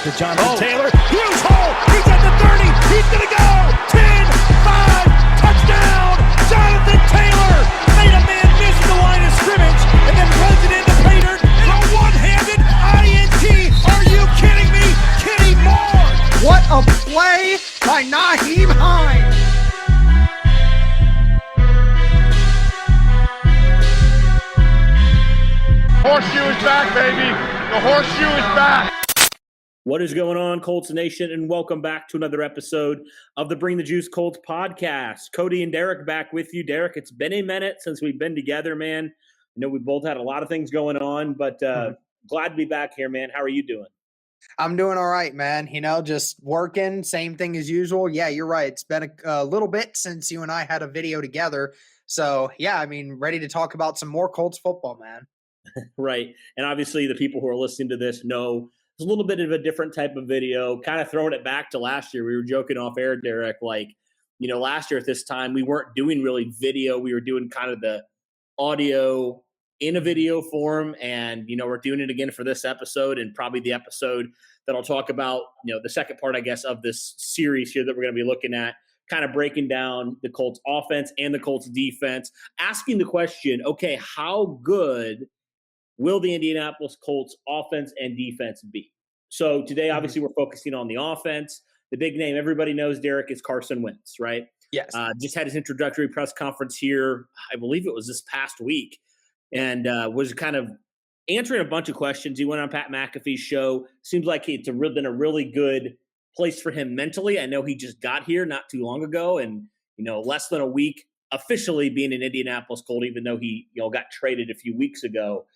to Jonathan Taylor. Huge hole. He's at the 30. He's going to go. 10, 5, touchdown. Jonathan Taylor made a man miss the line of scrimmage and then runs it into pay dirt for a one-handed INT. Are you kidding me? Kenny Moore. What a play by Nyheim Hines. Horseshoe is back, baby. The horseshoe is back. What is going on, Colts Nation, and welcome back to another episode of the Bring the Juice Colts podcast. Cody and Derek back with you. Derek, it's been a minute since we've been together, man. I know we both had a lot of things going on, but glad to be back here, man. How are you doing? I'm doing all right, man. You know, just working, same thing as usual. Yeah, you're right. It's been a little bit since you and I had a video together. So, yeah, I mean, ready to talk about some more Colts football, man. Right. And obviously the people who are listening to this know it's a little bit of a different type of video, kind of throwing it back to last year. We were joking off air, Derek, like, you know, last year at this time, we weren't doing really video. We were doing kind of the audio in a video form. And, you know, we're doing it again for this episode and probably the episode that I'll talk about, you know, the second part, I guess, of this series here that we're going to be looking at, kind of breaking down the Colts offense and the Colts defense, asking the question, okay, how good will the Indianapolis Colts offense and defense be? So today, obviously, we're focusing on the offense. The big name everybody knows, Derek, is Carson Wentz, right? Yes. Just had his introductory press conference here. I believe it was this past week, and was kind of answering a bunch of questions. He went on Pat McAfee's show. Seems like it's been a really good place for him mentally. I know he just got here not too long ago, and you know, less than a week officially being an Indianapolis Colt, even though he got traded a few weeks ago.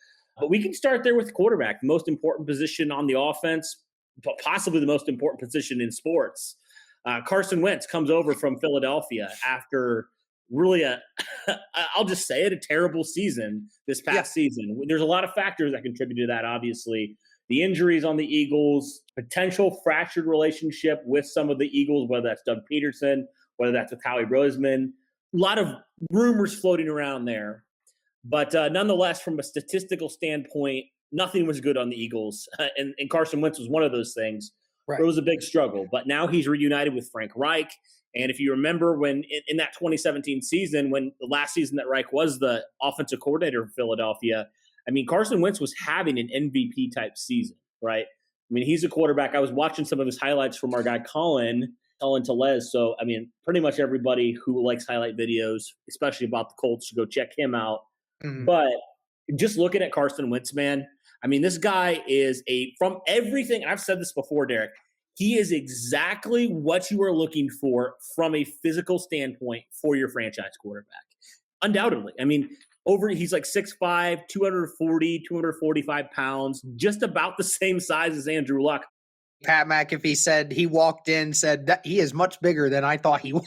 But we can start there with the quarterback, the most important position on the offense, but possibly the most important position in sports. Carson Wentz comes over from Philadelphia after really I'll just say it, a terrible season this past season. There's a lot of factors that contribute to that, obviously. The injuries on the Eagles, potential fractured relationship with some of the Eagles, whether that's Doug Peterson, whether that's with Howie Roseman. A lot of rumors floating around there. But nonetheless, from a statistical standpoint, nothing was good on the Eagles. And Carson Wentz was one of those things. Right. It was a big struggle. But now he's reunited with Frank Reich. And if you remember when in that 2017 season, when the last season that Reich was the offensive coordinator for Philadelphia, I mean, Carson Wentz was having an MVP-type season, right? I mean, he's a quarterback. I was watching some of his highlights from our guy Colin Telez. So, I mean, pretty much everybody who likes highlight videos, especially about the Colts, should go check him out. Mm-hmm. But just looking at Carson Wentz, man, I mean, this guy is from everything, I've said this before, Derek, he is exactly what you are looking for from a physical standpoint for your franchise quarterback. Undoubtedly. I mean, he's like 6'5", 240, 245 pounds, just about the same size as Andrew Luck. Pat McAfee said he walked in, said that he is much bigger than I thought he was.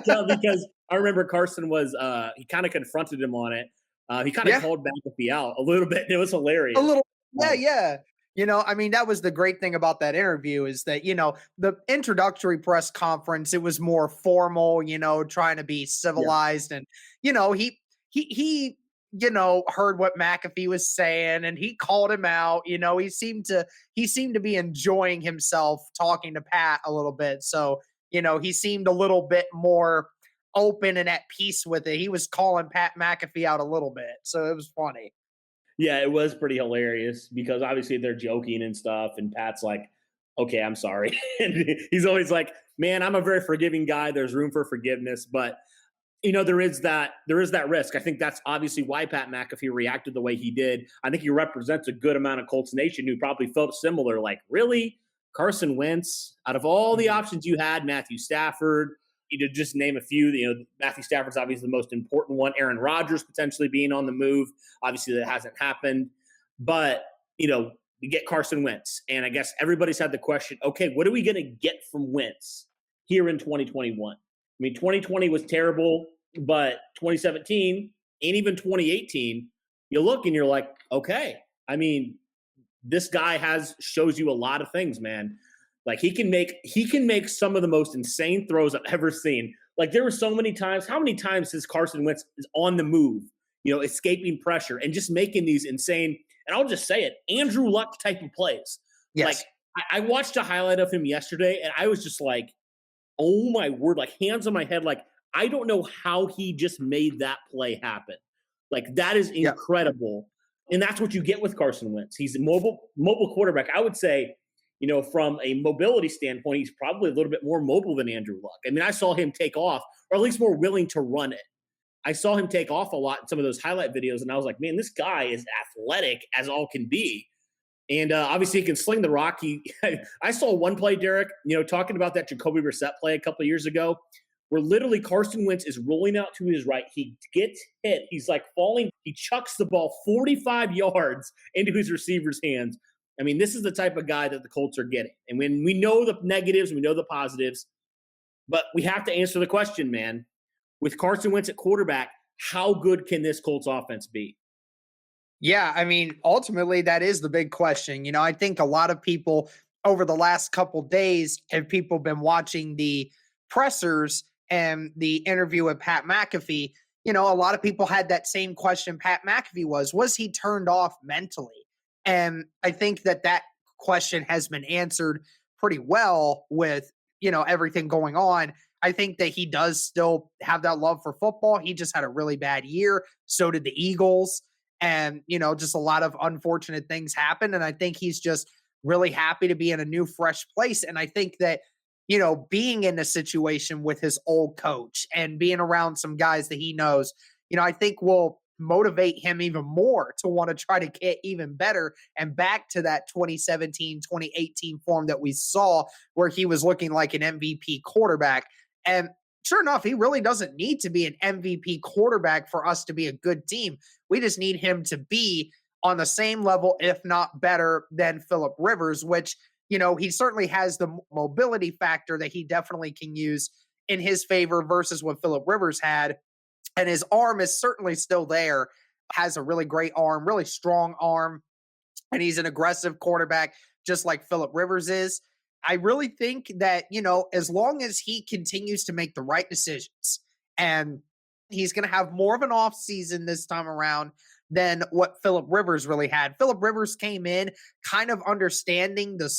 Yeah, because I remember Carson was, he kind of confronted him on it. He kind of called McAfee out a little bit. And it was hilarious. A little, yeah. You know, I mean, that was the great thing about that interview is that, you know, the introductory press conference, it was more formal, you know, trying to be civilized. And, you know, he you know, heard what McAfee was saying and he called him out. You know, he seemed to be enjoying himself talking to Pat a little bit. So, you know, he seemed a little bit more open and at peace with it. He was calling Pat McAfee out a little bit. So it was funny. Yeah, it was pretty hilarious because obviously they're joking and stuff. And Pat's like, okay, I'm sorry. And he's always like, man, I'm a very forgiving guy. There's room for forgiveness. But you know, there is that risk. I think that's obviously why Pat McAfee reacted the way he did. I think he represents a good amount of Colts Nation who probably felt similar, like, really? Carson Wentz? Out of all the options you had, Matthew Stafford, you just name a few. You know, Matthew Stafford's obviously the most important one. Aaron Rodgers potentially being on the move. Obviously, that hasn't happened. But, you know, you get Carson Wentz. And I guess everybody's had the question, okay, what are we going to get from Wentz here in 2021? I mean, 2020 was terrible. But 2017 and even 2018, you look and you're like, okay, I mean, this guy shows you a lot of things, man. Like he can make some of the most insane throws I've ever seen. Like there were so many times. How many times has Carson Wentz is on the move, you know, escaping pressure and just making these insane, and I'll just say it, Andrew Luck type of plays. Like, Yes. I watched a highlight of him yesterday, and I was just like, oh my word, like hands on my head. Like, I don't know how he just made that play happen. Like, that is Yep. incredible. And that's what you get with Carson Wentz. He's a mobile quarterback. I would say, from a mobility standpoint, he's probably a little bit more mobile than Andrew Luck. I mean, I saw him take off, or at least more willing to run it. I saw him take off a lot in some of those highlight videos, and I was like, man, this guy is athletic as all can be. And obviously, he can sling the rock. I saw one play, Derek, talking about that Jacoby Brissett play a couple of years ago, where literally Carson Wentz is rolling out to his right. He gets hit. He's like falling. He chucks the ball 45 yards into his receiver's hands. I mean, this is the type of guy that the Colts are getting. And when we know the negatives, we know the positives, but we have to answer the question, man. With Carson Wentz at quarterback, how good can this Colts offense be? Yeah, I mean, ultimately, that is the big question. I think a lot of people over the last couple days have people been watching the pressers and the interview with Pat McAfee. A lot of people had that same question Pat McAfee was he turned off mentally? And I think that question has been answered pretty well with, everything going on. I think that he does still have that love for football. He just had a really bad year. So did the Eagles. And, just a lot of unfortunate things happen. And I think he's just really happy to be in a new, fresh place. And I think that, being in a situation with his old coach and being around some guys that he knows, I think will motivate him even more to want to try to get even better and back to that 2017, 2018 form that we saw where he was looking like an MVP quarterback. And sure enough, he really doesn't need to be an MVP quarterback for us to be a good team. We just need him to be on the same level, if not better, than Phillip Rivers, which, he certainly has the mobility factor that he definitely can use in his favor versus what Phillip Rivers had. And his arm is certainly still there, has a really great arm, really strong arm, and he's an aggressive quarterback, just like Phillip Rivers is. I really think that, as long as he continues to make the right decisions, and he's going to have more of an off season this time around than what Phillip Rivers really had. Phillip Rivers came in kind of understanding the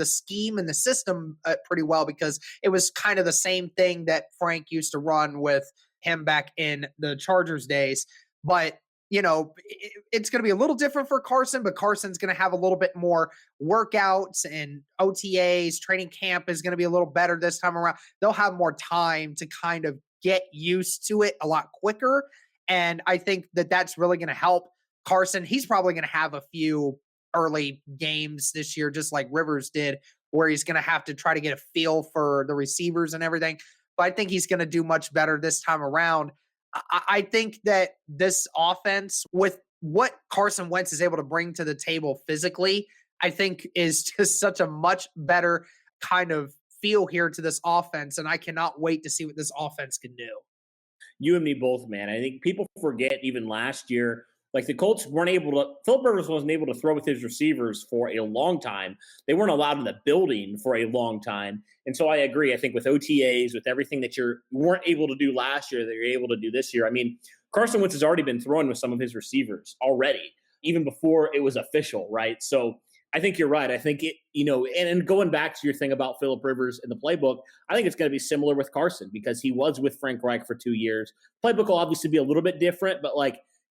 scheme and the system pretty well, because it was kind of the same thing that Frank used to run with him back in the Chargers days. But it's going to be a little different for Carson, but Carson's going to have a little bit more workouts and OTAs. Training camp is going to be a little better this time around. They'll have more time to kind of get used to it a lot quicker. And I think that that's really going to help Carson. He's probably going to have a few early games this year, just like Rivers did, where he's going to have to try to get a feel for the receivers and everything. But I think he's going to do much better this time around. I think that this offense, with what Carson Wentz is able to bring to the table physically, I think is just such a much better kind of feel here to this offense. And I cannot wait to see what this offense can do. You and me both, man. I think people forget even last year, like the Colts weren't able to, Phillip Rivers wasn't able to throw with his receivers for a long time. They weren't allowed in the building for a long time. And so I agree. I think with OTAs, with everything that you weren't able to do last year that you're able to do this year. I mean, Carson Wentz has already been throwing with some of his receivers already, even before it was official, right? So I think you're right. I think it, and going back to your thing about Phillip Rivers in the playbook, I think it's going to be similar with Carson because he was with Frank Reich for 2 years. Playbook will obviously be a little bit different, but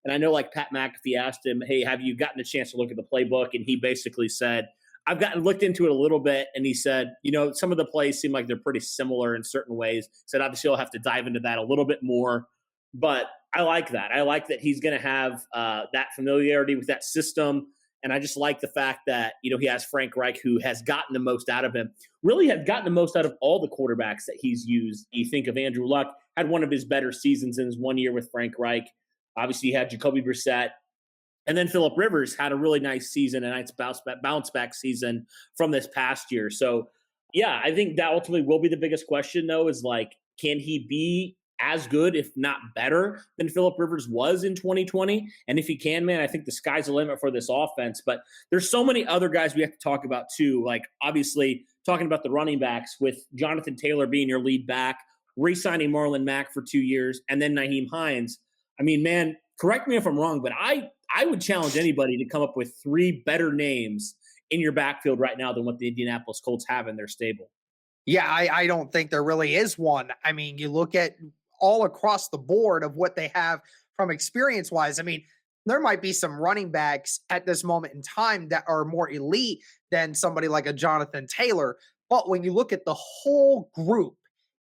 and I know Pat McAfee asked him, hey, have you gotten a chance to look at the playbook? And he basically said, I've looked into it a little bit. And he said, some of the plays seem like they're pretty similar in certain ways. Said, obviously, I'll have to dive into that a little bit more. But I like that. I like that he's going to have that familiarity with that system. And I just like the fact that, he has Frank Reich, who has gotten the most out of him, really has gotten the most out of all the quarterbacks that he's used. You think of Andrew Luck, had one of his better seasons in his 1 year with Frank Reich. Obviously, he had Jacoby Brissett. And then Phillip Rivers had a really nice season, a nice bounce back season from this past year. So, yeah, I think that ultimately will be the biggest question, though, is can he be as good, if not better, than Phillip Rivers was in 2020? And if he can, man, I think the sky's the limit for this offense. But there's so many other guys we have to talk about, too. Obviously, talking about the running backs with Jonathan Taylor being your lead back, re-signing Marlon Mack for 2 years, and then Nyheim Hines. I mean, man, correct me if I'm wrong, but I would challenge anybody to come up with three better names in your backfield right now than what the Indianapolis Colts have in their stable. Yeah, I don't think there really is one. I mean, you look at all across the board of what they have from experience wise. I mean, there might be some running backs at this moment in time that are more elite than somebody like a Jonathan Taylor. But when you look at the whole group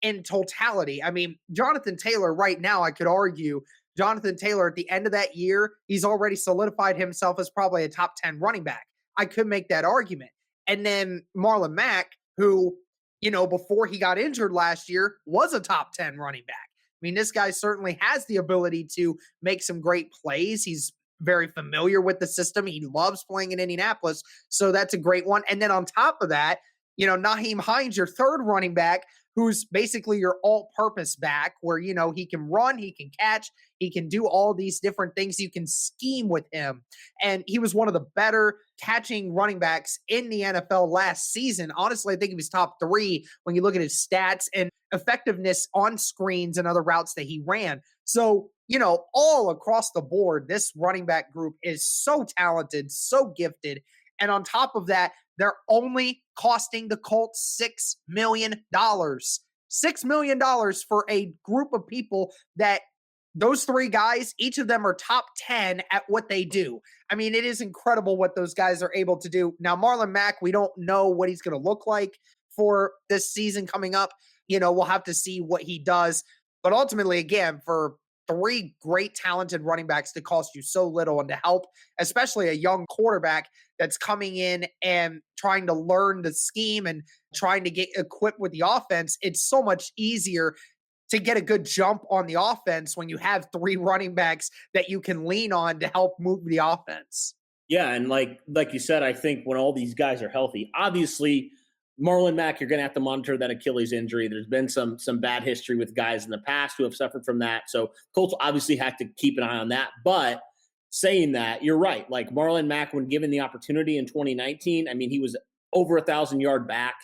in totality, I mean, Jonathan Taylor right now, I could argue Jonathan Taylor at the end of that year, he's already solidified himself as probably a top 10 running back. I could make that argument. And then Marlon Mack, who, before he got injured last year, was a top 10 running back. I mean, this guy certainly has the ability to make some great plays. He's very familiar with the system. He loves playing in Indianapolis. So that's a great one. And then on top of that, Nyheim Hines, your third running back, who's basically your all-purpose back where, he can run, he can catch, he can do all these different things. You can scheme with him. And he was one of the better catching running backs in the NFL last season. Honestly, I think he was top 3 when you look at his stats and effectiveness on screens and other routes that he ran. So, all across the board, this running back group is so talented, so gifted. And on top of that, they're only costing the Colts $6 million. $6 million for a group of people that those 3 guys, each of them are top 10 at what they do. I mean, it is incredible what those guys are able to do. Now, Marlon Mack, we don't know what he's going to look like for this season coming up. We'll have to see what he does. But ultimately, again, for 3 great talented running backs to cost you so little and to help, especially a young quarterback that's coming in and trying to learn the scheme and trying to get equipped with the offense, it's so much easier to get a good jump on the offense when you have 3 running backs that you can lean on to help move the offense. Yeah, and like you said, I think when all these guys are healthy, obviously Marlon Mack, you're going to have to monitor that Achilles injury. There's been some bad history with guys in the past who have suffered from that. So Colts obviously have to keep an eye on that. But saying that, you're right. Like Marlon Mack, when given the opportunity in 2019, I mean, he was over 1,000-yard back.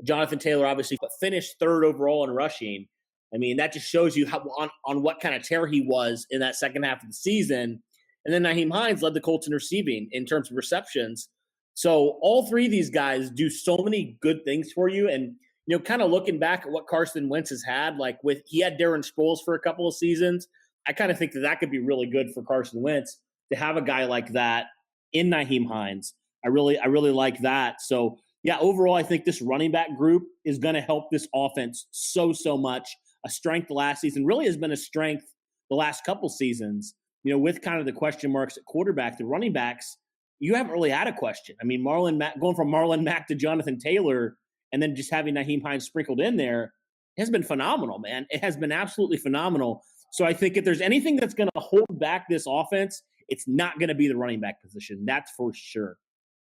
Jonathan Taylor obviously finished 3rd overall in rushing. I mean, that just shows you how on what kind of tear he was in that second half of the season. And then Nyheim Hines led the Colts in receiving in terms of receptions. So all 3 of these guys do so many good things for you. And, kind of looking back at what Carson Wentz has had, like he had Darren Sproles for a couple of seasons. I kind of think that could be really good for Carson Wentz to have a guy like that in Nyheim Hines. I really like that. So yeah, overall, I think this running back group is going to help this offense so much. A strength last season really has been a strength the last couple seasons, with kind of the question marks at quarterback, the running backs, you haven't really had a question. I mean, going from Marlon Mack to Jonathan Taylor and then just having Nyheim Hines sprinkled in there has been phenomenal, man. It has been absolutely phenomenal. So I think if there's anything that's going to hold back this offense, it's not going to be the running back position. That's for sure.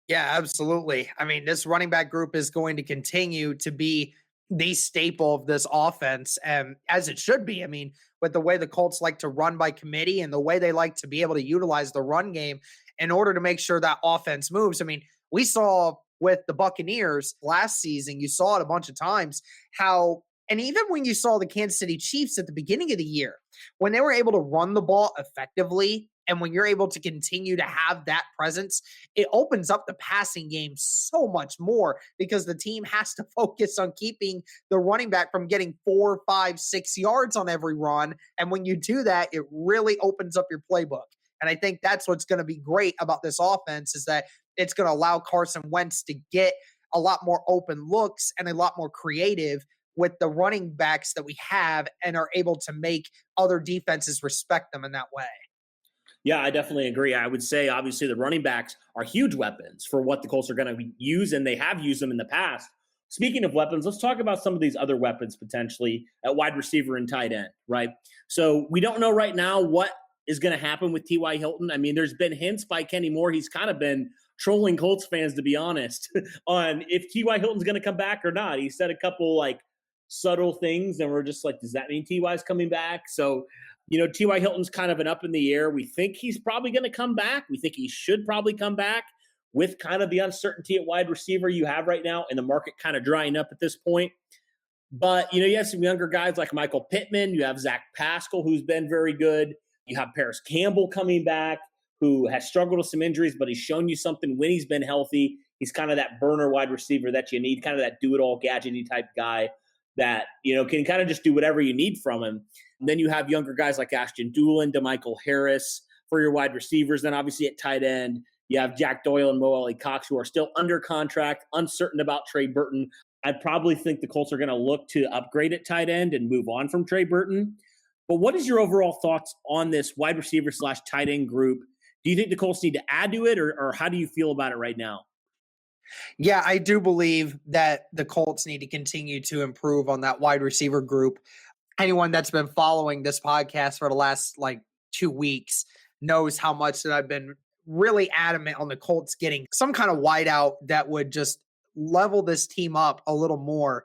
Yeah, absolutely. I mean, this running back group is going to continue to be the staple of this offense, as it should be. I mean, with the way the Colts like to run by committee and the way they like to be able to utilize the run game in order to make sure that offense moves. I mean, we saw with the Buccaneers last season, you saw it a bunch of times how, and even when you saw the Kansas City Chiefs at the beginning of the year, when they were able to run the ball effectively, and when you're able to continue to have that presence, it opens up the passing game so much more because the team has to focus on keeping the running back from getting 4, 5, 6 yards on every run. And when you do that, it really opens up your playbook. And I think that's what's going to be great about this offense is that it's going to allow Carson Wentz to get a lot more open looks and a lot more creative with the running backs that we have and are able to make other defenses respect them in that way. Yeah, I definitely agree. I would say, obviously, the running backs are huge weapons for what the Colts are going to use, and they have used them in the past. Speaking of weapons, let's talk about some of these other weapons potentially at wide receiver and tight end, right? So we don't know right now what is going to happen with T.Y. Hilton. I mean, there's been hints by Kenny Moore. He's kind of been trolling Colts fans, to be honest, on if T.Y. Hilton's going to come back or not. He said a couple, subtle things, and we're just like, does that mean T.Y.'s coming back? So T.Y. Hilton's kind of an up in the air. We think he's probably going to come back. We think he should probably come back with kind of the uncertainty at wide receiver you have right now and the market kind of drying up at this point. But, you have some younger guys like Michael Pittman. You have Zach Pascal, who's been very good. You have Paris Campbell coming back, who has struggled with some injuries, but he's shown you something when he's been healthy. He's kind of that burner wide receiver that you need, kind of that do-it-all gadgety type guy that, can kind of just do whatever you need from him. And then you have younger guys like Ashton Doolin, DeMichael Harris for your wide receivers. Then obviously at tight end, you have Jack Doyle and Mo Alley Cox, who are still under contract, uncertain about Trey Burton. I probably think the Colts are going to look to upgrade at tight end and move on from Trey Burton. But what is your overall thoughts on this wide receiver / tight end group? Do you think the Colts need to add to it, or how do you feel about it right now? Yeah, I do believe that the Colts need to continue to improve on that wide receiver group. Anyone that's been following this podcast for the last 2 weeks knows how much that I've been really adamant on the Colts getting some kind of wideout that would just level this team up a little more.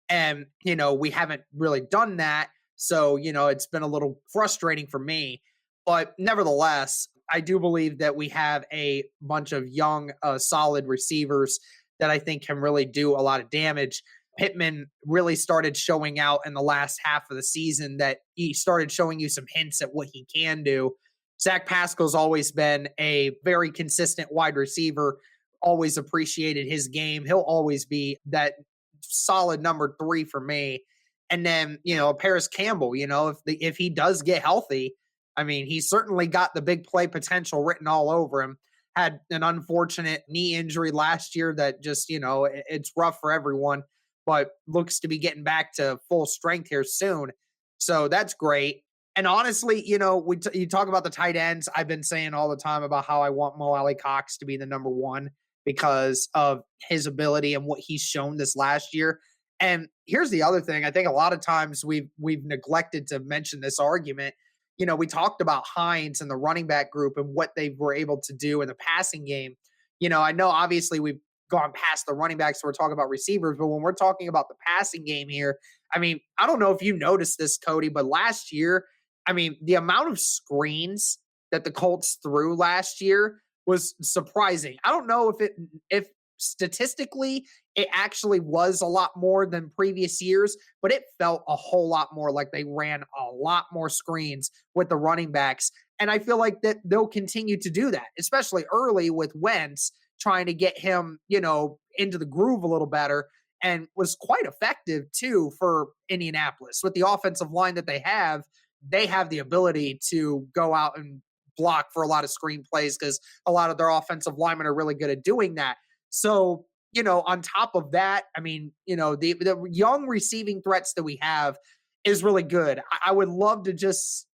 And, we haven't really done that. So, it's been a little frustrating for me. But nevertheless, I do believe that we have a bunch of young, solid receivers that I think can really do a lot of damage. Pittman really started showing out in the last half of the season, that he started showing you some hints at what he can do. Zach Pascal's always been a very consistent wide receiver, always appreciated his game. He'll always be that solid number 3 for me. And then, Paris Campbell, if he does get healthy, he's certainly got the big play potential written all over him. Had an unfortunate knee injury last year that just, it's rough for everyone, but looks to be getting back to full strength here soon. So that's great. And honestly, you talk about the tight ends. I've been saying all the time about how I want Mo Alley Cox to be the number 1 because of his ability and what he's shown this last year. And here's the other thing. I think a lot of times we've neglected to mention this argument. We talked about Hines and the running back group and what they were able to do in the passing game. I know obviously we've gone past the running backs, so we're talking about receivers, but when we're talking about the passing game here, I don't know if you noticed this, Cody, but last year, the amount of screens that the Colts threw last year was surprising. I don't know if statistically it actually was a lot more than previous years, but it felt a whole lot more like they ran a lot more screens with the running backs. And I feel like that they'll continue to do that, especially early with Wentz, trying to get him, into the groove a little better, and was quite effective too for Indianapolis. With the offensive line that they have the ability to go out and block for a lot of screen plays because a lot of their offensive linemen are really good at doing that. So, on top of that, the young receiving threats that we have is really good. I would love to just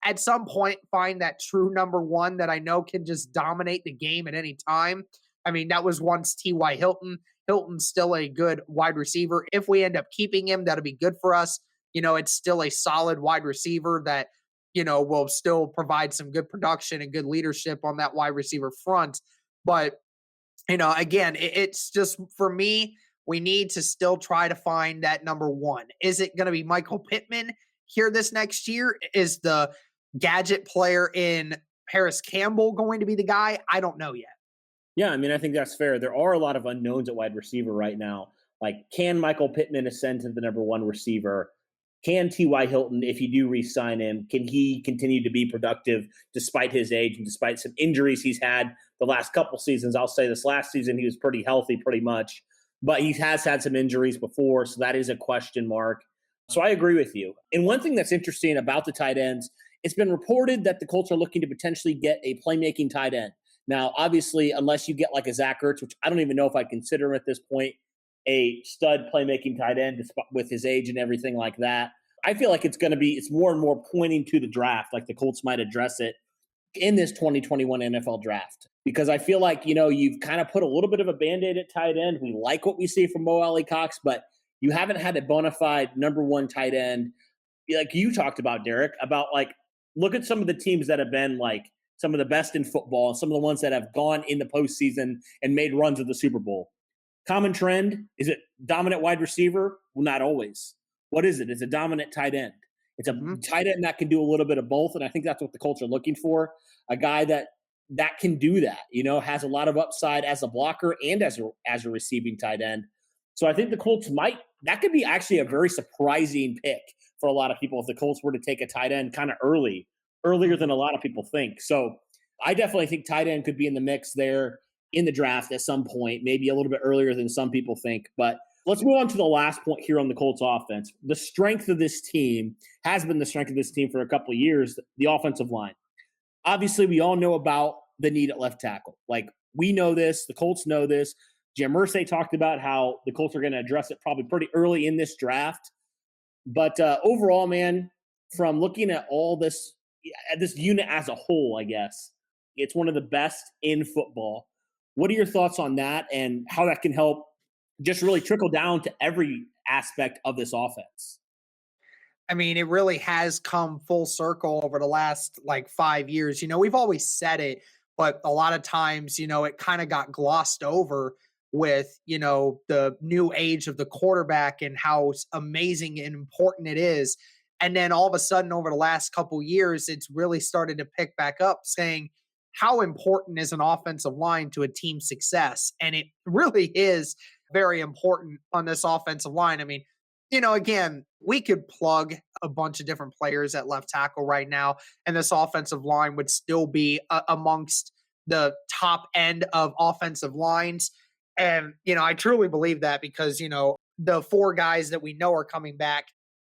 at some point find that true number 1 that I know can just dominate the game at any time. That was once T.Y. Hilton. Hilton's still a good wide receiver. If we end up keeping him, that'll be good for us. It's still a solid wide receiver that, will still provide some good production and good leadership on that wide receiver front. But, again, it's just for me, we need to still try to find that number 1. Is it going to be Michael Pittman here this next year? Is the gadget player in Paris Campbell going to be the guy? I don't know yet. Yeah, I think that's fair. There are a lot of unknowns at wide receiver right now. Like, can Michael Pittman ascend to the number 1 receiver? Can T.Y. Hilton, if you do re-sign him, can he continue to be productive despite his age and despite some injuries he's had the last couple seasons? I'll say this last season, he was pretty healthy pretty much, but he has had some injuries before, so that is a question mark. So I agree with you. And one thing that's interesting about the tight ends, it's been reported that the Colts are looking to potentially get a playmaking tight end. Now, obviously, unless you get like a Zach Ertz, which I don't even know if I'd consider him at this point, a stud playmaking tight end with his age and everything like that. I feel like it's more and more pointing to the draft, like the Colts might address it in this 2021 NFL draft. Because I feel like, you've kind of put a little bit of a Band-Aid at tight end. We like what we see from Mo Alley Cox, but you haven't had a bona fide number 1 tight end. Like you talked about, Derek, about look at some of the teams that have been some of the best in football and some of the ones that have gone in the postseason and made runs at the Super Bowl. Common trend, is it dominant wide receiver? Well, not always. What is it? It's a dominant tight end. It's a tight end that can do a little bit of both, and I think that's what the Colts are looking for, a guy that can do that, has a lot of upside as a blocker and as a receiving tight end. So I think the Colts that could be actually a very surprising pick for a lot of people if the Colts were to take a tight end kind of earlier than a lot of people think. So I definitely think tight end could be in the mix there. in the draft at some point, maybe a little bit earlier than some people think. But let's move on to the last point here on the Colts offense. The strength of this team has been the strength of this team for a couple of years, the offensive line. Obviously, we all know about the need at left tackle. Like, we know this. The Colts know this. Jim Irsay talked about how the Colts are going to address it probably pretty early in this draft. But overall, man, from looking at all this, at this unit as a whole, I guess, it's one of the best in football. What are your thoughts on that and how that can help just really trickle down to every aspect of this offense? I mean, it really has come full circle over the last like 5 years. We've always said it, but a lot of times, it kind of got glossed over with, the new age of the quarterback and how amazing and important it is. And then all of a sudden, over the last couple years, it's really started to pick back up, saying, how important is an offensive line to a team's success? And it really is very important on this offensive line. I mean, again, we could plug a bunch of different players at left tackle right now, and this offensive line would still be amongst the top end of offensive lines. And, I truly believe that because, the 4 guys that we know are coming back,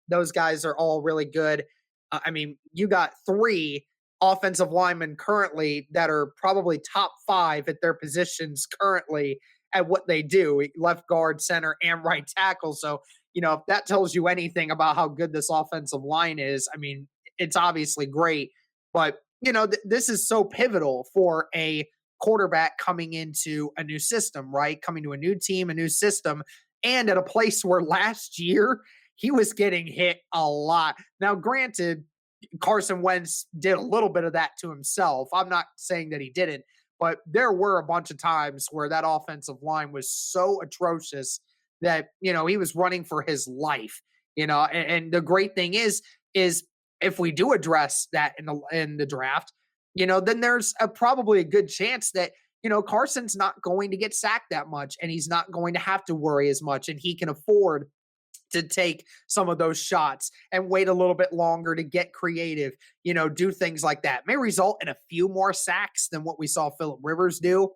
those guys are all really good. I mean, you got 3 offensive linemen currently that are probably top 5 at their positions currently at what they do, left guard, center, and right tackle. So, if that tells you anything about how good this offensive line is, I mean, it's obviously great. But, this is so pivotal for a quarterback coming into a new system, right? Coming to a new team, a new system, and at a place where last year he was getting hit a lot. Now, granted, Carson Wentz did a little bit of that to himself. I'm not saying that he didn't, but there were a bunch of times where that offensive line was so atrocious that, he was running for his life, and the great thing is if we do address that in the draft, then there's probably a good chance that, Carson's not going to get sacked that much and he's not going to have to worry as much and he can afford to take some of those shots and wait a little bit longer to get creative, do things like that. May result in a few more sacks than what we saw Phillip Rivers do,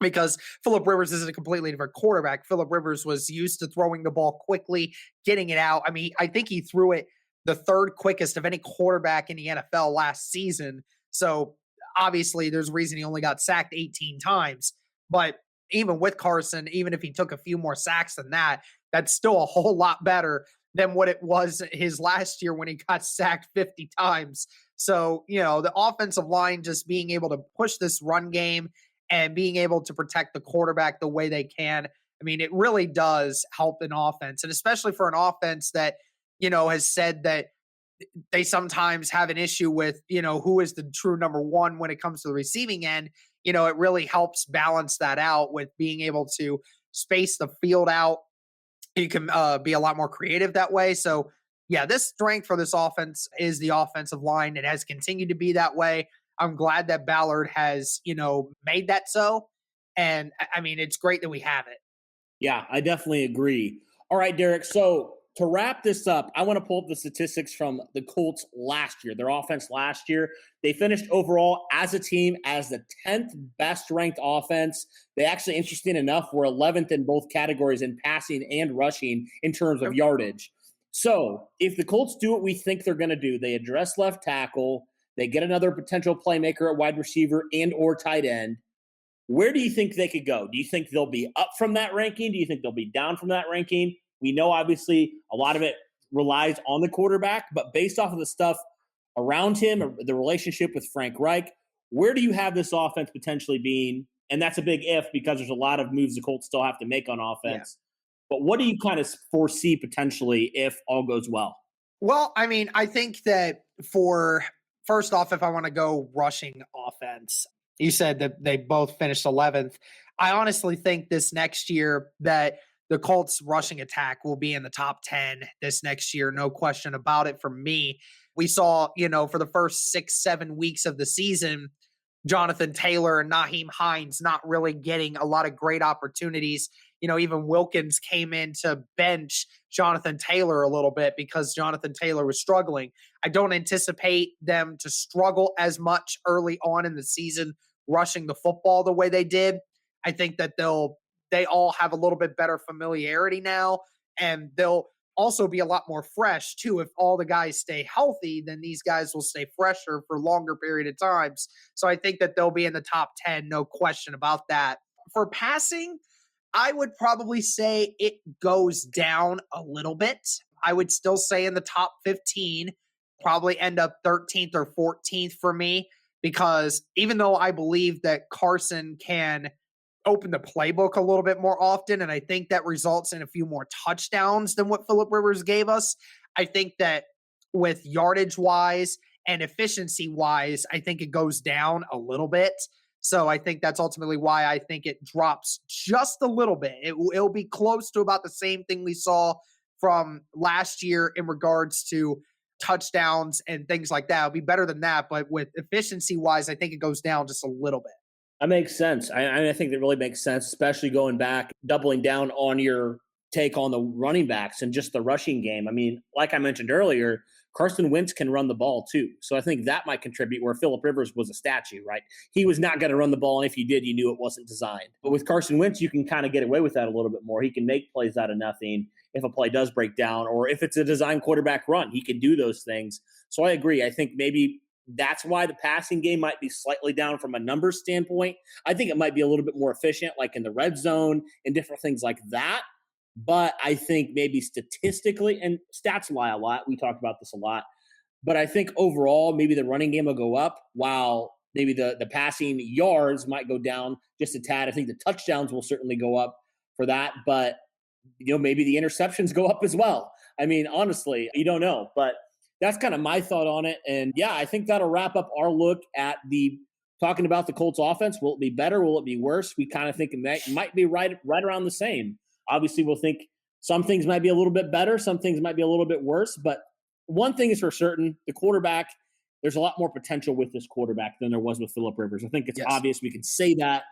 because Phillip Rivers isn't a completely different quarterback. Phillip Rivers was used to throwing the ball quickly, getting it out. I mean, I think he threw it the 3rd quickest of any quarterback in the NFL last season. So obviously there's a reason he only got sacked 18 times. But even with Carson, even if he took a few more sacks than that, that's still a whole lot better than what it was his last year when he got sacked 50 times. So, the offensive line just being able to push this run game and being able to protect the quarterback the way they can, I mean, it really does help an offense. And especially for an offense that, has said that they sometimes have an issue with, who is the true number 1 when it comes to the receiving end. It really helps balance that out with being able to space the field out. You can be a lot more creative that way. So, yeah, this strength for this offense is the offensive line. It has continued to be that way. I'm glad that Ballard has, made that so. And I mean, it's great that we have it. Yeah, I definitely agree. All right, Derek. So to wrap this up, I want to pull up the statistics from the Colts last year, their offense last year. They finished overall as a team as the 10th best ranked offense. They actually, interesting enough, were 11th in both categories in passing and rushing in terms of yardage. So if the Colts do what we think they're going to do, they address left tackle, they get another potential playmaker at wide receiver and or tight end, where do you think they could go? Do you think they'll be up from that ranking? Do you think they'll be down from that ranking? We know, obviously, a lot of it relies on the quarterback, but based off of the stuff around him, the relationship with Frank Reich, where do you have this offense potentially being? And that's a big if, because there's a lot of moves the Colts still have to make on offense. Yeah. But what do you kind of foresee potentially if all goes well? Well, I mean, I think that first off, if I want to go rushing offense, you said that they both finished 11th. I honestly think this next year that the Colts rushing attack will be in the top 10 this next year. No question about it for me. We saw, for the first 6-7 weeks of the season, Jonathan Taylor and Nyheim Hines not really getting a lot of great opportunities. Even Wilkins came in to bench Jonathan Taylor a little bit because Jonathan Taylor was struggling. I don't anticipate them to struggle as much early on in the season rushing the football the way they did. I think that they all have a little bit better familiarity now, and they'll also be a lot more fresh too. If all the guys stay healthy, then these guys will stay fresher for longer period of times. So I think that they'll be in the top 10, no question about that. For passing, I would probably say it goes down a little bit. I would still say in the top 15, probably end up 13th or 14th for me, because even though I believe that Carson can open the playbook a little bit more often, and I think that results in a few more touchdowns than what Phillip Rivers gave us, I think that with yardage wise and efficiency wise, I think it goes down a little bit. So I think that's ultimately why I think it drops just a little bit. It'll be close to about the same thing we saw from last year in regards to touchdowns and things like that. It'll be better than that, but with efficiency wise, I think it goes down just a little bit. That makes sense. I think that really makes sense, especially going back, doubling down on your take on the running backs and just the rushing game. I mean, like I mentioned earlier, Carson Wentz can run the ball too. So I think that might contribute, where Phillip Rivers was a statue, right? He was not going to run the ball, and if he did, you knew it wasn't designed. But with Carson Wentz, you can kind of get away with that a little bit more. He can make plays out of nothing if a play does break down, or if it's a design quarterback run, he can do those things. So I agree. I think maybe that's why the passing game might be slightly down from a numbers standpoint. I think it might be a little bit more efficient, like in the red zone and different things like that. But I think maybe statistically, and stats lie a lot, we talked about this a lot, but I think overall maybe the running game will go up, while maybe the passing yards might go down just a tad. I think the touchdowns will certainly go up for that, but maybe the interceptions go up as well. I mean, honestly, you don't know, but that's kind of my thought on it. And yeah, I think that'll wrap up our look at talking about the Colts offense. Will it be better? Will it be worse? We kind of think it might be right around the same. Obviously, we'll think some things might be a little bit better, some things might be a little bit worse. But one thing is for certain, the quarterback, there's a lot more potential with this quarterback than there was with Phillip Rivers. I think it's obvious we can say that.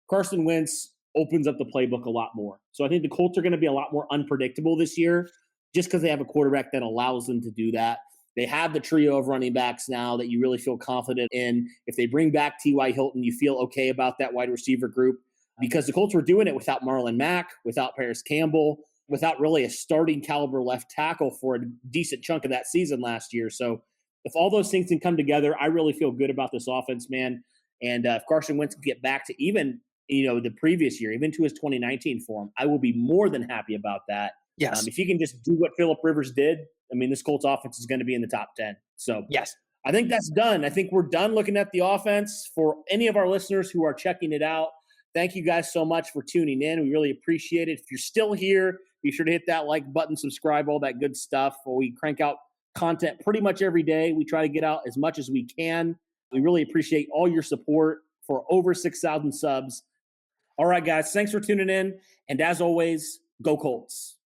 Carson Wentz opens up the playbook a lot more. So I think the Colts are going to be a lot more unpredictable this year, just because they have a quarterback that allows them to do that. They have the trio of running backs now that you really feel confident in. If they bring back T.Y. Hilton, you feel okay about that wide receiver group, because the Colts were doing it without Marlon Mack, without Paris Campbell, without really a starting caliber left tackle for a decent chunk of that season last year. So if all those things can come together, I really feel good about this offense, man. And if Carson Wentz can get back to even, the previous year, even to his 2019 form, I will be more than happy about that. Yes. If he can just do what Phillip Rivers did, I mean, this Colts offense is going to be in the top 10. So yes, I think that's done. I think we're done looking at the offense. For any of our listeners who are checking it out, thank you guys so much for tuning in. We really appreciate it. If you're still here, be sure to hit that like button, subscribe, all that good stuff. We crank out content pretty much every day. We try to get out as much as we can. We really appreciate all your support for over 6,000 subs. All right, guys, thanks for tuning in. And as always, go Colts.